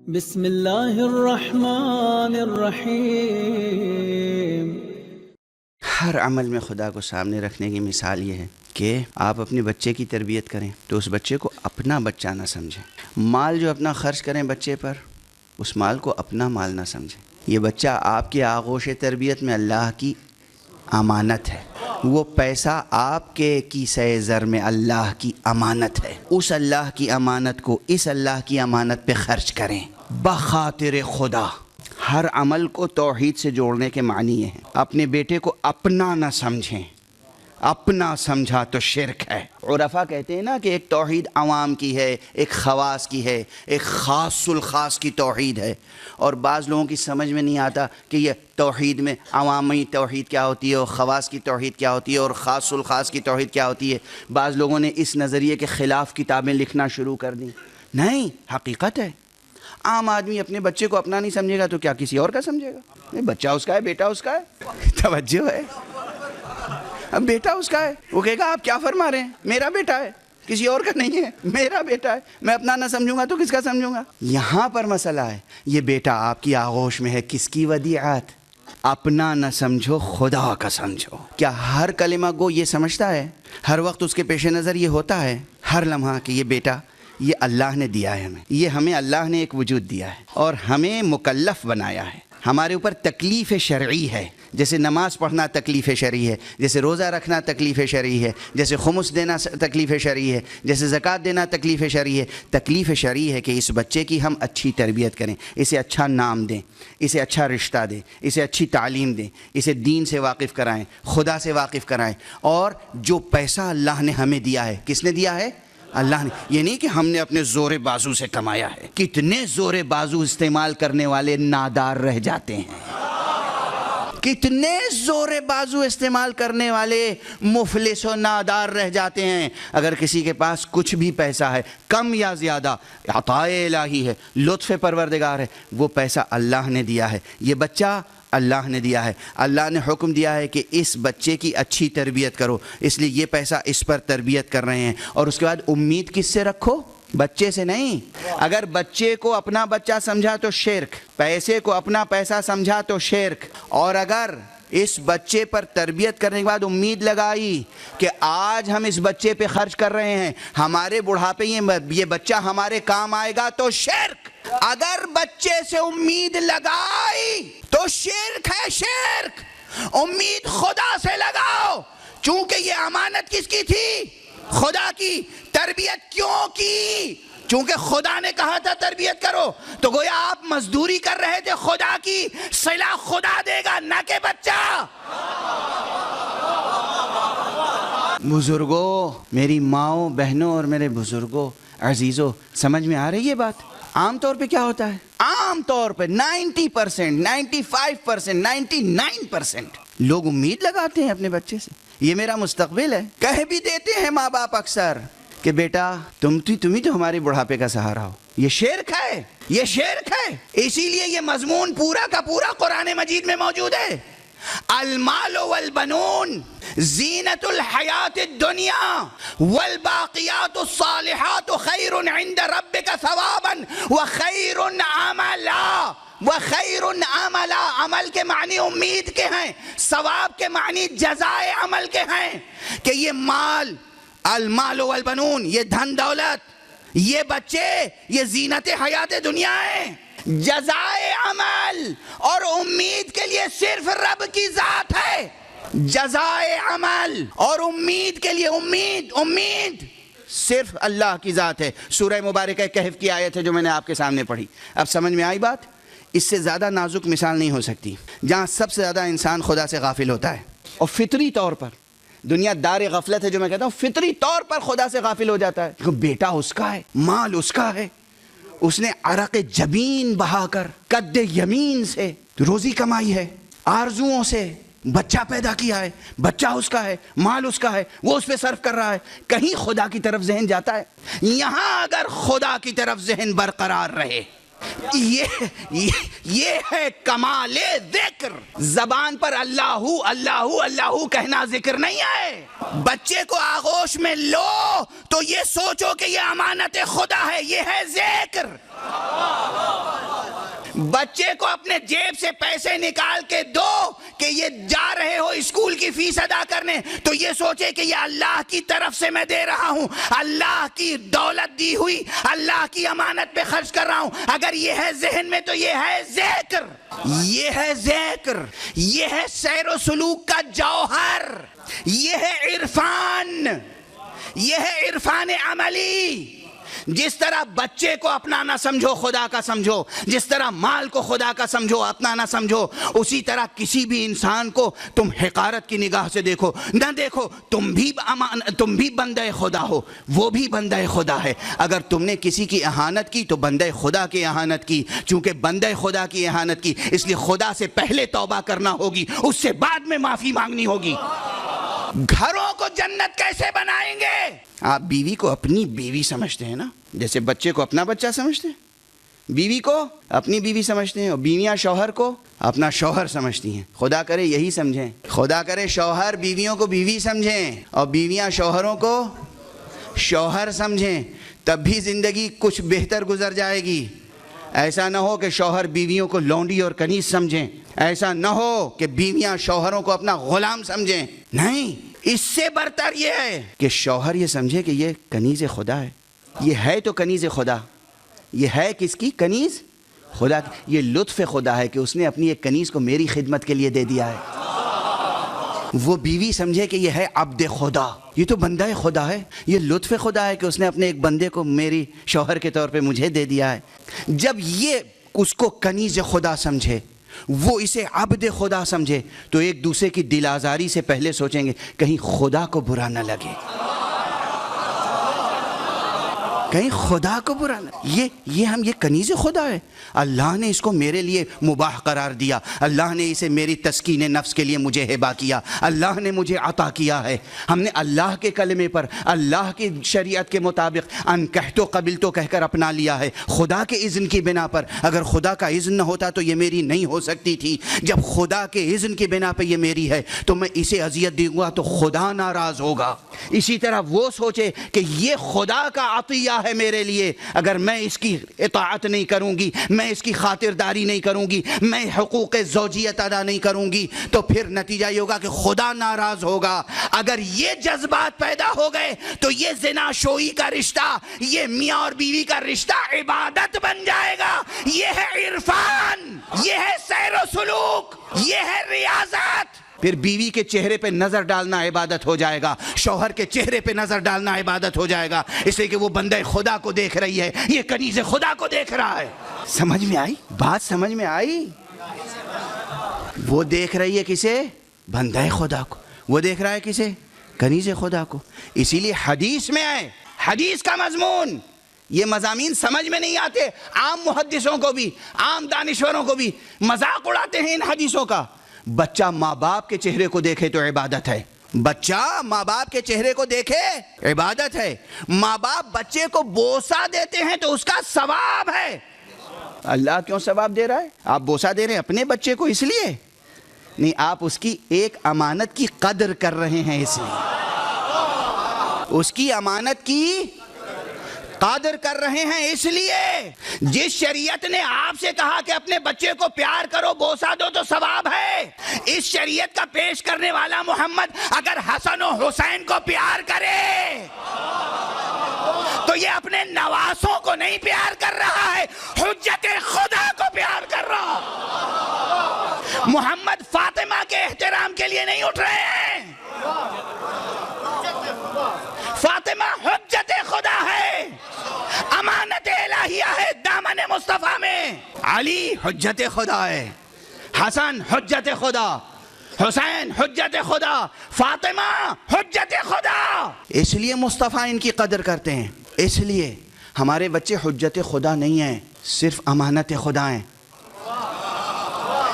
بسم اللہ الرحمن الرحیم۔ ہر عمل میں خدا کو سامنے رکھنے کی مثال یہ ہے کہ آپ اپنے بچے کی تربیت کریں تو اس بچے کو اپنا بچہ نہ سمجھیں۔ مال جو اپنا خرچ کریں بچے پر، اس مال کو اپنا مال نہ سمجھیں۔ یہ بچہ آپ کے آغوش تربیت میں اللہ کی امانت ہے۔ وہ پیسہ آپ کے کیسے زر میں اللہ کی امانت ہے۔ اس اللہ کی امانت کو اس اللہ کی امانت پہ خرچ کریں بخاطر خدا۔ ہر عمل کو توحید سے جوڑنے کے معنی یہ ہیں۔ اپنے بیٹے کو اپنا نہ سمجھیں، اپنا سمجھا تو شرک ہے۔ عرفا کہتے ہیں نا کہ ایک توحید عوام کی ہے، ایک خواص کی ہے، ایک خاص الخاص کی توحید ہے، اور بعض لوگوں کی سمجھ میں نہیں آتا کہ یہ توحید میں عوامی توحید کیا ہوتی ہے اور خواص کی توحید کیا ہوتی ہے اور خاص الخاص کی توحید کیا ہوتی ہے۔ بعض لوگوں نے اس نظریے کے خلاف کتابیں لکھنا شروع کر دیں۔ نہیں، حقیقت ہے، عام آدمی اپنے بچے کو اپنا نہیں سمجھے گا تو کیا کسی اور کا سمجھے گا؟ بچہ اس کا ہے، بیٹا اس کا ہے، توجہ ہے، اب بیٹا اس کا ہے، وہ کہے گا آپ کیا فرما رہے ہیں، میرا بیٹا ہے، کسی اور کا نہیں ہے، میرا بیٹا ہے، میں اپنا نہ سمجھوں گا تو کس کا سمجھوں گا؟ یہاں پر مسئلہ ہے، یہ بیٹا آپ کی آغوش میں ہے، کس کی ودیعت؟ اپنا نہ سمجھو، خدا کا سمجھو۔ کیا ہر کلمہ گو یہ سمجھتا ہے؟ ہر وقت اس کے پیش نظر یہ ہوتا ہے ہر لمحہ کہ یہ بیٹا یہ اللہ نے دیا ہے ہمیں، یہ ہمیں اللہ نے ایک وجود دیا ہے اور ہمیں مکلف بنایا ہے، ہمارے اوپر تکلیف شرعی ہے، جیسے نماز پڑھنا تکلیف شرعی ہے، جیسے روزہ رکھنا تکلیف شرعی ہے، جیسے خمس دینا تکلیف شرعی ہے، جیسے زکوٰۃ دینا تکلیف شرعی ہے۔ تکلیف شرعی ہے کہ اس بچے کی ہم اچھی تربیت کریں، اسے اچھا نام دیں، اسے اچھا رشتہ دیں، اسے اچھی تعلیم دیں، اسے دین سے واقف کرائیں، خدا سے واقف کرائیں، اور جو پیسہ اللہ نے ہمیں دیا ہے، کس نے دیا ہے؟ اللہ نے۔ یہ نہیں کہ ہم نے اپنے زور بازو سے کمایا ہے۔ کتنے زور بازو استعمال کرنے والے نادار رہ جاتے ہیں، کتنے زور بازو استعمال کرنے والے مفلس و نادار رہ جاتے ہیں۔ اگر کسی کے پاس کچھ بھی پیسہ ہے، کم یا زیادہ، عطاء الہی ہے، لطف پروردگار ہے، وہ پیسہ اللہ نے دیا ہے، یہ بچہ اللہ نے دیا ہے، اللہ نے حکم دیا ہے کہ اس بچے کی اچھی تربیت کرو، اس لیے یہ پیسہ اس پر تربیت کر رہے ہیں۔ اور اس کے بعد امید کس سے رکھو؟ بچے سے نہیں۔ اگر بچے کو اپنا بچہ سمجھا تو شرک، پیسے کو اپنا پیسہ سمجھا تو شرک، اور اگر اس بچے پر تربیت کرنے کے بعد امید لگائی کہ آج ہم اس بچے پہ خرچ کر رہے ہیں، ہمارے بڑھاپے یہ بچہ ہمارے کام آئے گا، تو شرک۔ اگر بچے سے امید لگائی تو شرک ہے، شرک۔ امید خدا سے لگاؤ، چونکہ یہ امانت کس کی تھی؟ خدا کی۔ تربیت کیوں کی؟ چونکہ خدا نے کہا تھا تربیت کرو، تو گویا آپ مزدوری کر رہے تھے خدا کی، صلہ خدا دے گا نہ کہ بچہ۔ بزرگوں، میری ماؤں، بہنوں اور میرے بزرگوں، عزیزوں، سمجھ میں آ رہی ہے بات؟ عام طور پہ کیا ہوتا ہے؟ عام طور پہ 90%، 95%، 99% لوگ امید لگاتے ہیں اپنے بچے سے، یہ میرا مستقبل ہے۔ کہہ بھی دیتے ہیں ماں باپ اکثر کہ بیٹا تم ہی تو ہمارے بڑھاپے کا سہارا ہو۔ یہ شرک ہے، یہ شرک ہے۔ اسی لیے یہ مضمون پورا کا پورا قرآن مجید میں موجود ہے۔ المال والبنون زینت الحیات الدنیا والباقیات الصالحات خیر عند ربک ثوابا وخیر عملا۔ وخیر عملا، عمل کے معنی امید کے ہیں، ثواب کے معنی جزائے عمل کے ہیں، کہ یہ مال، المال والبنون، یہ دھن دولت، یہ بچے، یہ زینت حیات دنیا ہے، جزائے عمل، اور امید کے لیے صرف رب کی ذات ہے۔ جزائے عمل اور امید کے لیے، امید صرف اللہ کی ذات ہے۔ سورہ مبارکہ کہف کی آیت ہے جو میں نے آپ کے سامنے پڑھی۔ اب سمجھ میں آئی بات؟ اس سے زیادہ نازک مثال نہیں ہو سکتی جہاں سب سے زیادہ انسان خدا سے غافل ہوتا ہے، اور فطری طور پر دنیا دار غفلت ہے جو میں کہتا ہوں، فطری طور پر خدا سے غافل ہو جاتا ہے۔ بیٹا اس کا ہے، مال اس کا ہے، اس نے عرق جبین بہا کر قد یمین سے روزی کمائی ہے، آرزوؤں سے بچہ پیدا کیا ہے، بچہ اس کا ہے، مال اس کا ہے، وہ اس پہ صرف کر رہا ہے، کہیں خدا کی طرف ذہن جاتا ہے؟ یہاں اگر خدا کی طرف ذہن برقرار رہے، یہ ہے کمال ذکر۔ زبان پر اللہ اللہ اللہ کہنا ذکر نہیں ہے۔ بچے کو آغوش میں لو تو یہ سوچو کہ یہ امانت خدا ہے، یہ ہے ذکر۔ بچے کو اپنے جیب سے پیسے نکال کے دو کہ یہ جا رہے ہو اسکول کی فیس ادا کرنے، تو یہ سوچے کہ یہ اللہ کی طرف سے میں دے رہا ہوں، اللہ کی دولت دی ہوئی، اللہ کی امانت پہ خرچ کر رہا ہوں۔ اگر یہ ہے ذہن میں تو یہ ہے ذکر، یہ ہے ذکر، یہ ہے سیر و سلوک کا جوہر، یہ ہے عرفان، یہ ہے عرفان عملی۔ جس طرح بچے کو اپنا نہ سمجھو خدا کا سمجھو، جس طرح مال کو خدا کا سمجھو اپنا نہ سمجھو، اسی طرح کسی بھی انسان کو تم حقارت کی نگاہ سے دیکھو نہ دیکھو۔ تم بھی بندہ خدا ہو، وہ بھی بندہ خدا ہے۔ اگر تم نے کسی کی اہانت کی تو بندہ خدا کی اہانت کی، چونکہ بندہ خدا کی اہانت کی، اس لیے خدا سے پہلے توبہ کرنا ہوگی، اس سے بعد میں معافی مانگنی ہوگی۔ گھروں کو جنت کیسے بنائیں گے؟ آپ بیوی کو اپنی بیوی سمجھتے ہیں نا، جیسے بچے کو اپنا بچہ سمجھتے ہیں، بیوی کو اپنی بیوی سمجھتے ہیں، اور بیویاں شوہر کو اپنا شوہر سمجھتی ہیں۔ خدا کرے یہی سمجھیں، خدا کرے شوہر بیویوں کو بیوی سمجھیں اور بیویاں شوہروں کو شوہر سمجھیں، تب بھی زندگی کچھ بہتر گزر جائے گی۔ ایسا نہ ہو کہ شوہر بیویوں کو لونڈی اور کنیز سمجھیں، ایسا نہ ہو کہ بیویاں شوہروں کو اپنا غلام سمجھیں۔ نہیں، اس سے برتر یہ ہے کہ شوہر یہ سمجھے کہ یہ کنیز خدا ہے، یہ ہے تو کنیز خدا، یہ ہے کس کی؟ کنیز خدا کی۔ یہ لطف خدا ہے کہ اس نے اپنی ایک کنیز کو میری خدمت کے لیے دے دیا ہے۔ وہ بیوی سمجھے کہ یہ ہے عبد خدا، یہ تو بندہ خدا ہے، یہ لطف خدا ہے کہ اس نے اپنے ایک بندے کو میری شوہر کے طور پہ مجھے دے دیا ہے۔ جب یہ اس کو کنیز خدا سمجھے، وہ اسے عبد خدا سمجھے، تو ایک دوسرے کی دل آزاری سے پہلے سوچیں گے کہیں خدا کو برا نہ لگے، کہیں خدا کو برا نہ۔ یہ کنیز خدا ہے، اللہ نے اس کو میرے لیے مباح قرار دیا، اللہ نے اسے میری تسکین نفس کے لیے مجھے ہبہ کیا، اللہ نے مجھے عطا کیا ہے۔ ہم نے اللہ کے کلمے پر، اللہ کی شریعت کے مطابق ان کہتو قبل تو کہہ کر اپنا لیا ہے، خدا کے اذن کی بنا پر۔ اگر خدا کا اذن نہ ہوتا تو یہ میری نہیں ہو سکتی تھی، جب خدا کے اذن کی بنا پہ یہ میری ہے تو میں اسے اذیت دوں گا تو خدا ناراض ہوگا۔ اسی طرح وہ سوچے کہ یہ خدا کا عطیہ ہے میرے لیے، اگر میں اس کی اطاعت نہیں کروں گی، میں اس کی خاطرداری نہیں کروں گی، میں حقوق زوجیت ادا نہیں کروں گی، تو پھر نتیجہ یہ ہوگا کہ خدا ناراض ہوگا۔ اگر یہ جذبات پیدا ہو گئے تو یہ زنا شوئی کا رشتہ، یہ میاں اور بیوی کا رشتہ عبادت بن جائے گا۔ یہ ہے عرفان، یہ ہے سیر و سلوک، یہ ہے ریاضت۔ پھر بیوی کے چہرے پہ نظر ڈالنا عبادت ہو جائے گا، شوہر کے چہرے پہ نظر ڈالنا عبادت ہو جائے گا، اس لیے کہ وہ بندہ خدا کو دیکھ رہی ہے، یہ کنیز خدا کو دیکھ رہا ہے۔ سمجھ میں آئی بات؟ سمجھ میں آئی؟ وہ دیکھ رہی ہے کسے؟ بندہ خدا کو۔ وہ دیکھ رہا ہے کسے؟ کنیز خدا کو۔ اسی لیے حدیث میں آئے، حدیث کا مضمون، یہ مضامین سمجھ میں نہیں آتے، عام محدثوں کو بھی، عام دانشوروں کو بھی مذاق اڑاتے ہیں ان حدیثوں کا۔ بچہ ماں باپ کے چہرے کو دیکھے تو عبادت ہے، بچہ ماں باپ کے چہرے کو دیکھے عبادت ہے۔ ماں باپ بچے کو بوسہ دیتے ہیں تو اس کا ثواب ہے۔ اللہ کیوں ثواب دے رہا ہے؟ آپ بوسہ دے رہے ہیں اپنے بچے کو اس لیے نہیں، آپ اس کی ایک امانت کی قدر کر رہے ہیں، اس لیے اس کی امانت کی قادر کر رہے ہیں۔ اس لیے جس شریعت نے آپ سے کہا کہ اپنے بچے کو پیار کرو، بوسہ دو تو ثواب ہے، اس شریعت کا پیش کرنے والا محمد اگر حسن و حسین کو پیار کرے تو یہ اپنے نواسوں کو نہیں پیار کر رہا ہے، حجت خدا کو پیار کر رہا۔ محمد فاطمہ کے احترام کے لیے نہیں اٹھ رہے ہیں، فاطمہ حجت خدا ہے، امانت الہیہ ہے دامن مصطفیٰ میں۔ علی حجت خدا ہے، حسن حجت خدا، حسین حجت خدا، فاطمہ حجت خدا۔ اس لیے مصطفیٰ ان کی قدر کرتے ہیں، اس لیے ہمارے بچے حجت خدا نہیں ہیں، صرف امانت خدا ہیں۔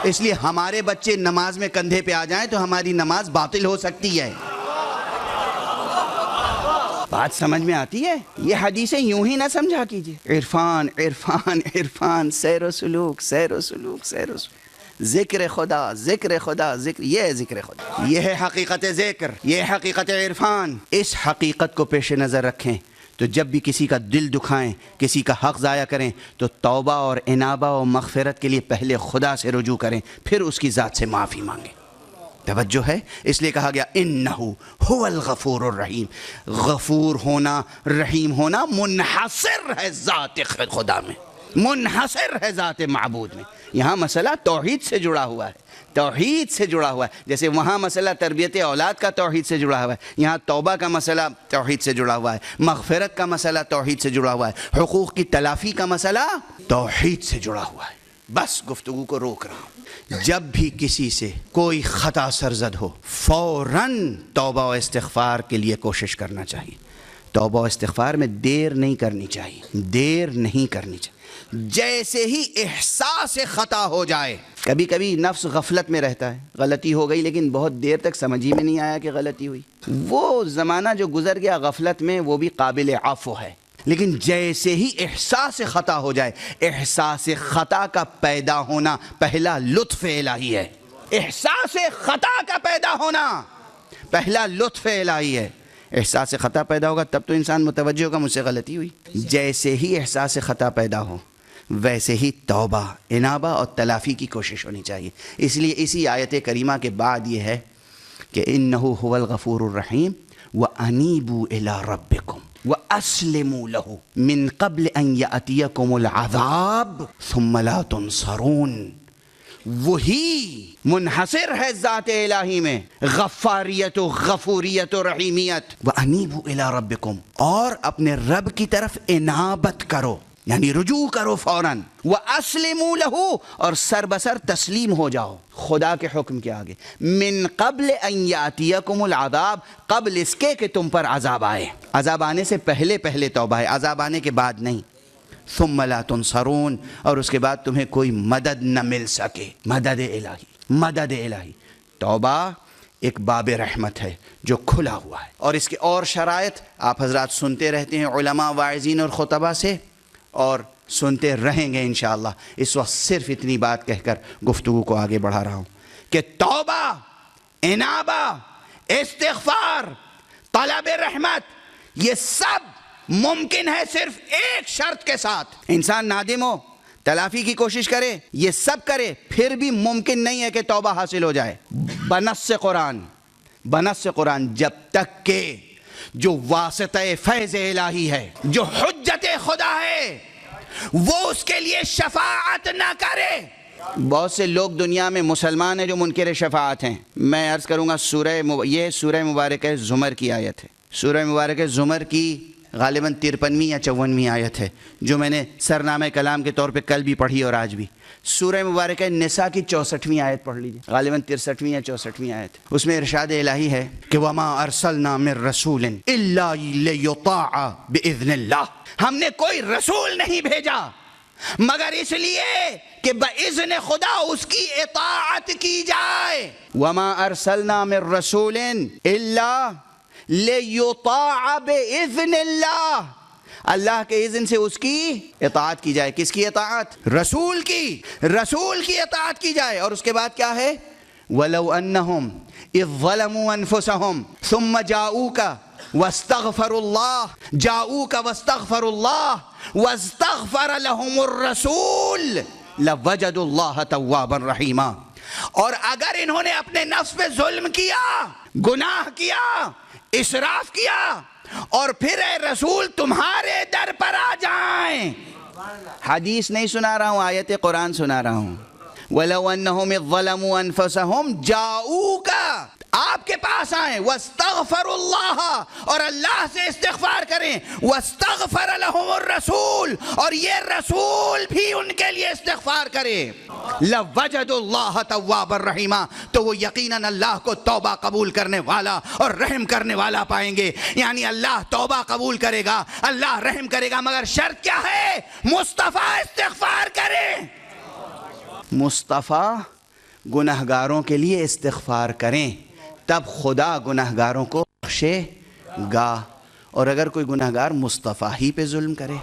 اس لیے ہمارے بچے نماز میں کندھے پہ آ جائیں تو ہماری نماز باطل ہو سکتی ہے۔ بات سمجھ میں آتی ہے؟ یہ حدیثیں یوں ہی نہ سمجھا کیجیے۔ عرفان عرفان عرفان، سیر و سلوک سیر و سلوک سیر و سلوک، ذکر خدا ذکر خدا ذکر، یہ ہے ذکر خدا، یہ ہے حقیقت ذکر، یہ ہے حقیقت عرفان۔ اس حقیقت کو پیش نظر رکھیں تو جب بھی کسی کا دل دکھائیں، کسی کا حق ضائع کریں، تو توبہ اور انابہ اور مغفرت کے لیے پہلے خدا سے رجوع کریں، پھر اس کی ذات سے معافی مانگیں۔ توجہ ہے؟ اس لیے کہا گیا انہو هو الغفور الرحیم، غفور ہونا، رحیم ہونا منحصر ہے ذات خدا میں، منحصر ہے ذات معبود میں۔ یہاں مسئلہ توحید سے جڑا ہوا ہے، توحید سے جڑا ہوا ہے، جیسے وہاں مسئلہ تربیت اولاد کا توحید سے جڑا ہوا ہے، یہاں توبہ کا مسئلہ توحید سے جڑا ہوا ہے، مغفرت کا مسئلہ توحید سے جڑا ہوا ہے، حقوق کی تلافی کا مسئلہ توحید سے جڑا ہوا ہے۔ بس گفتگو کو روک رہا ہوں، جب بھی کسی سے کوئی خطا سرزد ہو فوراً توبہ و استغفار کے لیے کوشش کرنا چاہیے۔ توبہ و استغفار میں دیر نہیں کرنی چاہیے، دیر نہیں کرنی چاہیے۔ جیسے ہی احساس خطا ہو جائے، کبھی کبھی نفس غفلت میں رہتا ہے، غلطی ہو گئی لیکن بہت دیر تک سمجھ ہی میں نہیں آیا کہ غلطی ہوئی، وہ زمانہ جو گزر گیا غفلت میں وہ بھی قابل عفو ہے۔ لیکن جیسے ہی احساس خطا ہو جائے، احساس خطا کا پیدا ہونا پہلا لطف الہی ہے، احساس خطا کا پیدا ہونا پہلا لطف الہی ہے۔ احساس خطا پیدا ہوگا تب تو انسان متوجہ ہوگا مجھ سے غلطی ہوئی۔ جیسے ہی احساس خطا پیدا ہو ویسے ہی توبہ، انابہ اور تلافی کی کوشش ہونی چاہیے۔ اس لیے اسی آیت کریمہ کے بعد یہ ہے کہ انہو هو الغفور الرحیم وانیبوا الی ربکم واسلموا له من قبل ان یأتیکم العذاب ثم لا تنصرون۔ وہی منحصر ہے ذات الہی میں، غفاریت و غفوریت و رحیمیت۔ وانیبوا الی ربکم، اور اپنے رب کی طرف انابت کرو، یعنی رجوع کرو فوراً۔ وَأَسْلِمُوا لَهُ، اور سر بسر تسلیم ہو جاؤ خدا کے حکم کے آگے۔ من قبل ان یاتیکم العذاب، قبل اس کے کہ تم پر عذاب آئے۔ عذاب آنے سے پہلے پہلے توبہ ہے، عذاب آنے کے بعد نہیں۔ ثم لا تنصرون، اور اس کے بعد تمہیں کوئی مدد نہ مل سکے۔ مدد الہی، مدد الہی۔ توبہ ایک باب رحمت ہے جو کھلا ہوا ہے، اور اس کے اور شرائط آپ حضرات سنتے رہتے ہیں علماء، واعظین اور خطبہ سے، اور سنتے رہیں گے انشاءاللہ۔ اس وقت صرف اتنی بات کہہ کر گفتگو کو آگے بڑھا رہا ہوں کہ توبہ، انابہ، استغفار، طلب رحمت، یہ سب ممکن ہے صرف ایک شرط کے ساتھ۔ انسان نادم ہو، تلافی کی کوشش کرے، یہ سب کرے، پھر بھی ممکن نہیں ہے کہ توبہ حاصل ہو جائے بنص قرآن، بنص قرآن، جب تک کہ جو واسطہ فیض الہی ہے، جو حجت خدا ہے، وہ اس کے لیے شفاعت نہ کرے۔ بہت سے لوگ دنیا میں مسلمان ہیں جو منکر شفاعت ہیں۔ میں عرض کروں گا یہ سورہ مبارکہ زمر کی آیت ہے، سورہ مبارکہ زمر کی غالباً 53ویں یا 54ویں آیت ہے، جو میں نے سرنامہ کلام کے طور پہ کل بھی پڑھی اور آج بھی۔ سورہ مبارکہ نساء کی 64ویں آیت پڑھ لیجیے، غالباً 63ویں یا 64ویں آیت۔ اس میں ارشاد الہی ہے کہ وَمَا أَرْسَلْنَا مِن رَسُولٍ إِلَّا لِيُطَاعَ بِإِذْنِ اللَّهِ، ہم نے کوئی رسول نہیں بھیجا مگر اس لیے کہ بإذن خدا اس کی اطاعت کی جائے۔ وَمَا أَرْسَلْنَا مِن رَسُولٍ إِلَّا لِيُطَاعَ بِإِذْنِ اللَّهِ، اللہ کے اذن سے اس کی اطاعت کی جائے۔ کس کی اطاعت؟ رسول کی، رسول کی اطاعت کی جائے۔ اور اس کے بعد کیا ہے؟ وَلَوْ أَنَّهُمْ إِذْ ظَلَمُوا أَنفُسَهُمْ ثُمَّ جَاءُوكَ وَاسْتَغْفَرُوا اللَّهَ جَاءُوكَ وَاسْتَغْفَرُوا اللَّهَ وَاسْتَغْفَرَ لَهُمُ الرَّسُولُ لَوَجَدُوا اللَّهَ تَوَّابًا رَحِيمًا۔ اور اگر انہوں نے اپنے نفس پہ ظلم کیا، گناہ کیا، اسراف کیا، اور پھر اے رسول تمہارے در پر آ جائیں، حدیث نہیں سنا رہا ہوں، آیت قرآن سنا رہا ہوں۔ وَلَوْ أَنَّهُمْ إِذْ ظَلَمُوا أَنفُسَهُمْ جَاءُوكَ، آپ کے پاس آئیں، وَاسْتَغْفَرُوا اللَّهَ، اور اللہ سے استغفار کریں، وَاسْتَغْفَرَ لَهُمُ الرَّسُولُ، اور یہ رسول بھی ان کے لیے استغفار کرے، لَوَجَدُوا اللَّهَ تَوَّابًا رَحِيمًا، تو وہ یقیناً اللہ کو توبہ قبول کرنے والا اور رحم کرنے والا پائیں گے۔ یعنی اللہ توبہ قبول کرے گا، اللہ رحم کرے گا، مگر شرط کیا ہے؟ مصطفیٰ استغفار کرے۔ مصطفیٰ گنہگاروں کے لیے استغفار کریں، تب خدا گنہگاروں کو بخشے گا۔ اور اگر کوئی گنہگار مصطفیٰ ہی پہ ظلم کرے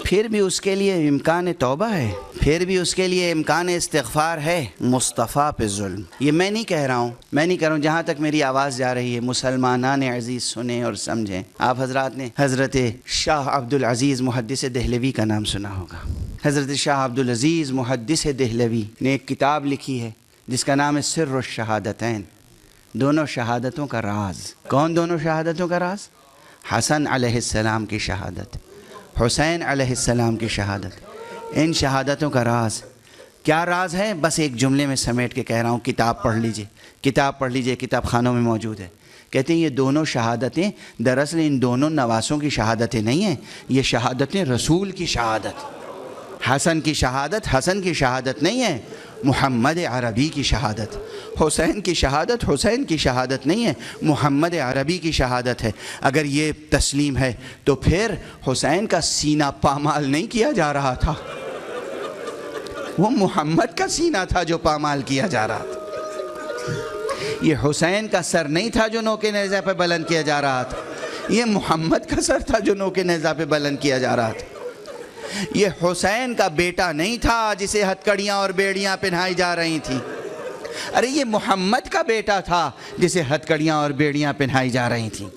پھر بھی اس کے لیے امکان توبہ ہے، پھر پھر بھی اس کے لیے امکان استغفار ہے مصطفیٰ پہ ظلم. یہ میں نہیں کہہ رہا ہوں, جہاں تک میری آواز جا رہی ہے مسلمانان عزیز سنیں اور سمجھیں. آپ حضرات نے حضرت شاہ عبدالعزیز محدث دہلوی کا نام سنا ہوگا. حضرت شاہ عبدالعزیز محدث دہلوی نے ایک کتاب لکھی ہے جس کا نام ہے سر الشہادتین, دونوں شہادتوں کا راز. کون دونوں شہادتوں کا راز؟ حسن علیہ السلام کی شہادت, حسین علیہ السلام کی شہادت. ان شہادتوں کا راز کیا راز ہے؟ بس ایک جملے میں سمیٹ کے کہہ رہا ہوں, کتاب پڑھ لیجئے, کتاب خانوں میں موجود ہے. کہتے ہیں یہ دونوں شہادتیں دراصل ان دونوں نواسوں کی شہادتیں نہیں ہیں, یہ شہادتیں رسول کی شہادت. حسن کی شہادت نہیں ہے, محمد عربی کی شہادت. حسین کی شہادت نہیں ہے, محمد عربی کی شہادت ہے. اگر یہ تسلیم ہے تو پھر حسین کا سینہ پامال نہیں کیا جا رہا تھا, وہ محمد کا سینہ تھا جو پامال کیا جا رہا تھا. یہ حسین کا سر نہیں تھا جو نوک نیزہ پہ بلند کیا جا رہا تھا, یہ محمد کا سر تھا جو نوک نیزہ پہ بلند کیا جا رہا تھا. یہ حسین کا بیٹا نہیں تھا جسے ہتکڑیاں اور بیڑیاں پہنائی جا رہی تھیں, ارے یہ محمد کا بیٹا تھا جسے ہتکڑیاں اور بیڑیاں پہنائی جا رہی تھیں.